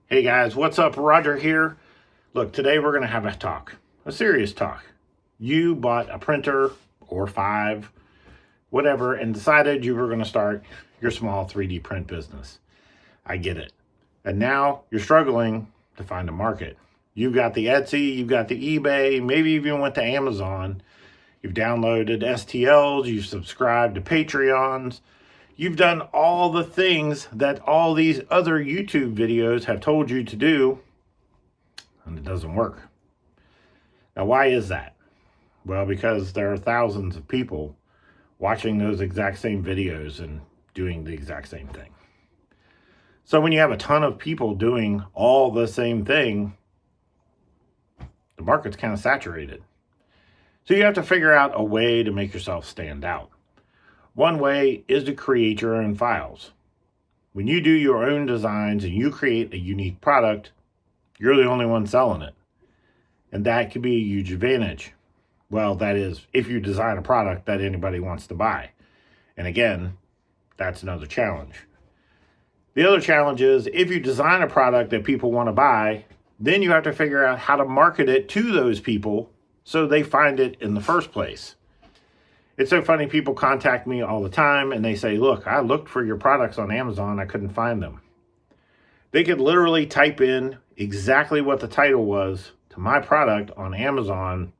Hey guys, what's up? Roger here. Look, today we're going to have a talk, a serious talk. You bought a printer or 5, whatever, and decided you were going to start your small 3D print business. I get it. And now you're struggling to find a market. You've got the Etsy, you've got the eBay, maybe you even went to Amazon. You've downloaded STLs, you've subscribed to Patreons. You've done all the things that all these other YouTube videos have told you to do, and it doesn't work. Now, why is that? Well, because there are thousands of people watching those exact same videos and doing the exact same thing. So when you have a ton of people doing all the same thing, the market's kind of saturated. So you have to figure out a way to make yourself stand out. One way is to create your own files. When you do your own designs and you create a unique product, you're the only one selling it. And that could be a huge advantage. Well, that is, if you design a product that anybody wants to buy. And again, that's another challenge. The other challenge is if you design a product that people want to buy, then you have to figure out how to market it to those people so they find it in the first place. It's so funny, people contact me all the time and they say, look, I looked for your products on Amazon, I couldn't find them. They could literally type in exactly what the title was to my product on Amazon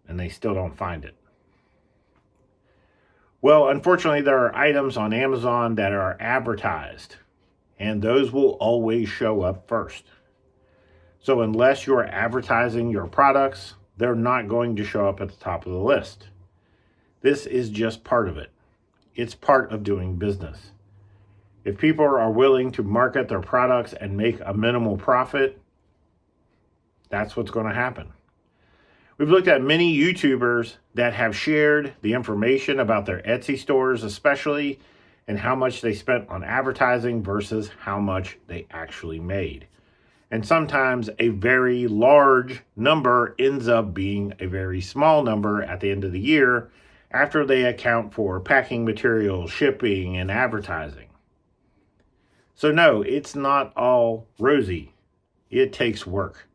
and they still don't find it. Well, unfortunately, there are items on Amazon that are advertised and those will always show up first. So unless you're advertising your products, they're not going to show up at the top of the list. This is just part of it. It's part of doing business. If people are willing to market their products and make a minimal profit, that's what's going to happen. We've looked at many YouTubers that have shared the information about their Etsy stores, especially, and how much they spent on advertising versus how much they actually made. And sometimes a very large number ends up being a very small number at the end of the year, after they account for packing materials, shipping, and advertising. So no, it's not all rosy. It takes work.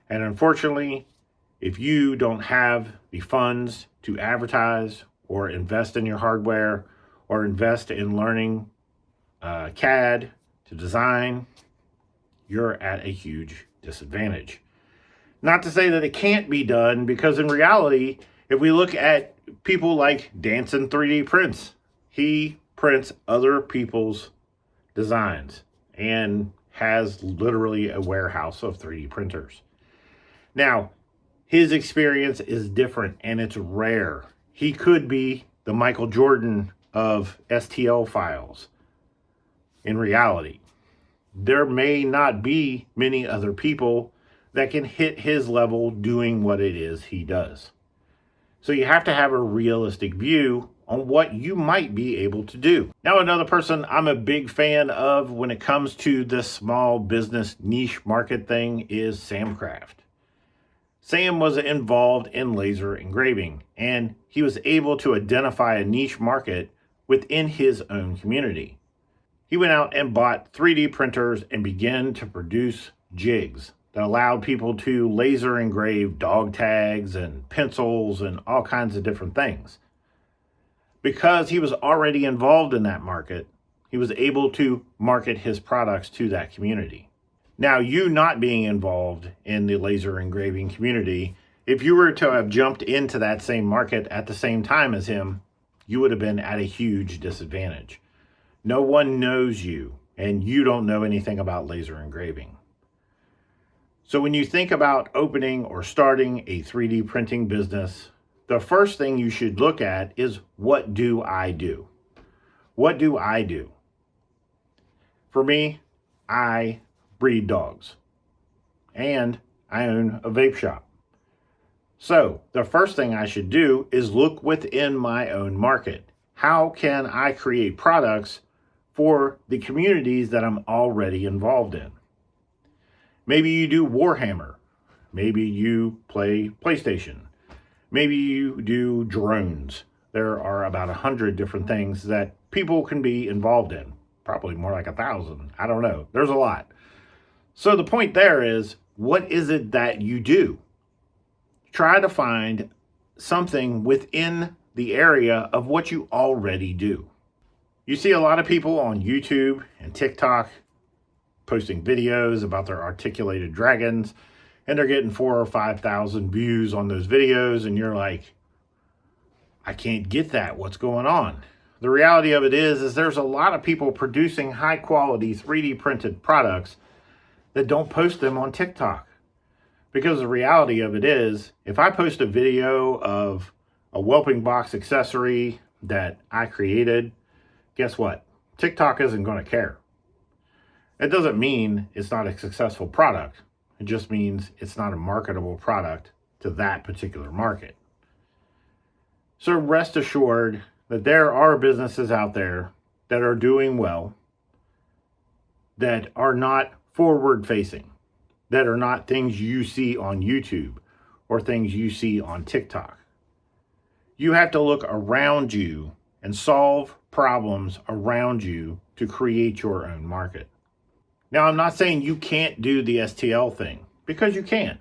And unfortunately, if you don't have the funds to advertise or invest in your hardware or invest in learning CAD to design, you're at a huge disadvantage. Not to say that it can't be done, because in reality, if we look at people like Dancing 3D Prints, he prints other people's designs and has literally a warehouse of 3D printers. Now, his experience is different and it's rare. He could be the Michael Jordan of STL files. In reality, there may not be many other people that can hit his level doing what it is he does. So you have to have a realistic view on what you might be able to do. Now, another person I'm a big fan of when it comes to this small business niche market thing is Sam Craft. Sam was involved in laser engraving, and he was able to identify a niche market within his own community. He went out and bought 3D printers and began to produce jigs that allowed people to laser engrave dog tags and pencils and all kinds of different things. Because he was already involved in that market, he was able to market his products to that community. Now, you not being involved in the laser engraving community, if you were to have jumped into that same market at the same time as him, you would have been at a huge disadvantage. No one knows you, and you don't know anything about laser engraving. So when you think about opening or starting a 3D printing business, the first thing you should look at is, what do I do? What do I do? For me, I breed dogs and I own a vape shop. So the first thing I should do is look within my own market. How can I create products for the communities that I'm already involved in? Maybe you do Warhammer. Maybe you play PlayStation. Maybe you do drones. There are about 100 different things that people can be involved in. Probably more like 1,000. I don't know. There's a lot. So the point there is, what is it that you do? Try to find something within the area of what you already do. You see a lot of people on YouTube and TikTok posting videos about their articulated dragons, and they're getting 4,000 or 5,000 views on those videos, and you're like, I can't get that. What's going on? The reality of it is there's a lot of people producing high quality 3D printed products that don't post them on TikTok. Because the reality of it is, if I post a video of a whelping box accessory that I created, guess what? TikTok isn't going to care. It doesn't mean it's not a successful product. It just means it's not a marketable product to that particular market. So rest assured that there are businesses out there that are doing well, that are not forward facing, that are not things you see on YouTube or things you see on TikTok. You have to look around you and solve problems around you to create your own market. Now, I'm not saying you can't do the STL thing, because you can.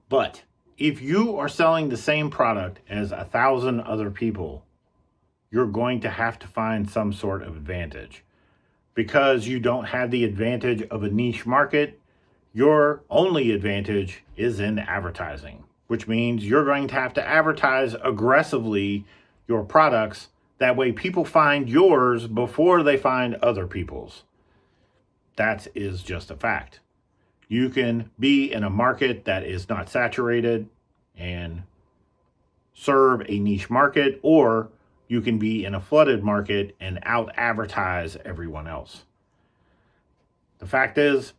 But if you are selling the same product as 1,000 other people, you're going to have to find some sort of advantage. Because you don't have the advantage of a niche market, your only advantage is in advertising, which means you're going to have to advertise aggressively your products. That way people find yours before they find other people's. That is just a fact. You can be in a market that is not saturated and serve a niche market, or you can be in a flooded market and out advertise everyone else. The fact is,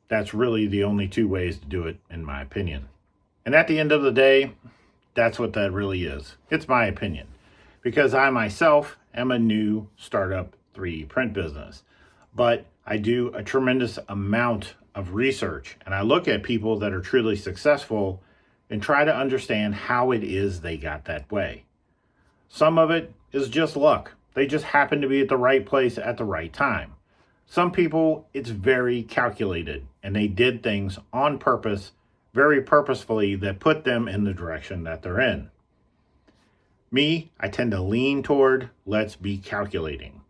that's really the only two ways to do it, in my opinion. And at the end of the day, that's what that really is. It's my opinion, because I myself am a new startup 3D print business. But I do a tremendous amount of research, and I look at people that are truly successful and try to understand how it is they got that way. Some of it is just luck. They just happen to be at the right place at the right time. Some people, it's very calculated, and they did things on purpose, very purposefully, that put them in the direction that they're in. Me, I tend to lean toward, let's be calculating.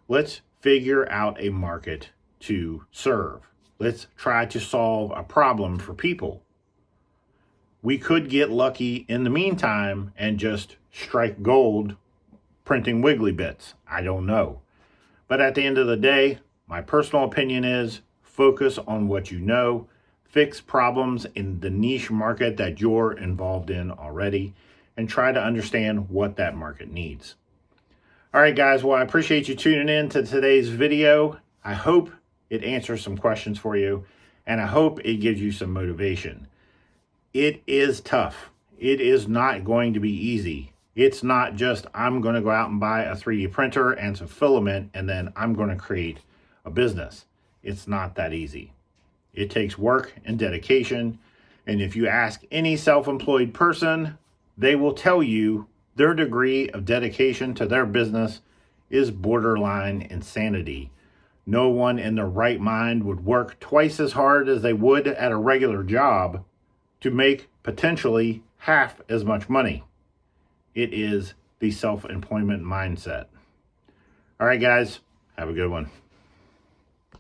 Let's figure out a market to serve. Let's try to solve a problem for people. We could get lucky in the meantime and just strike gold printing wiggly bits. I don't know. But at the end of the day, my personal opinion is focus on what you know, fix problems in the niche market that you're involved in already, and try to understand what that market needs. All right, guys, well, I appreciate you tuning in to today's video. I hope it answers some questions for you, and I hope it gives you some motivation. It is tough. It is not going to be easy. It's not just, I'm going to go out and buy a 3D printer and some filament, and then I'm going to create a business. It's not that easy. It takes work and dedication, and if you ask any self-employed person, they will tell you their degree of dedication to their business is borderline insanity. No one in their right mind would work twice as hard as they would at a regular job to make potentially half as much money. It is the self-employment mindset. All right, guys, have a good one.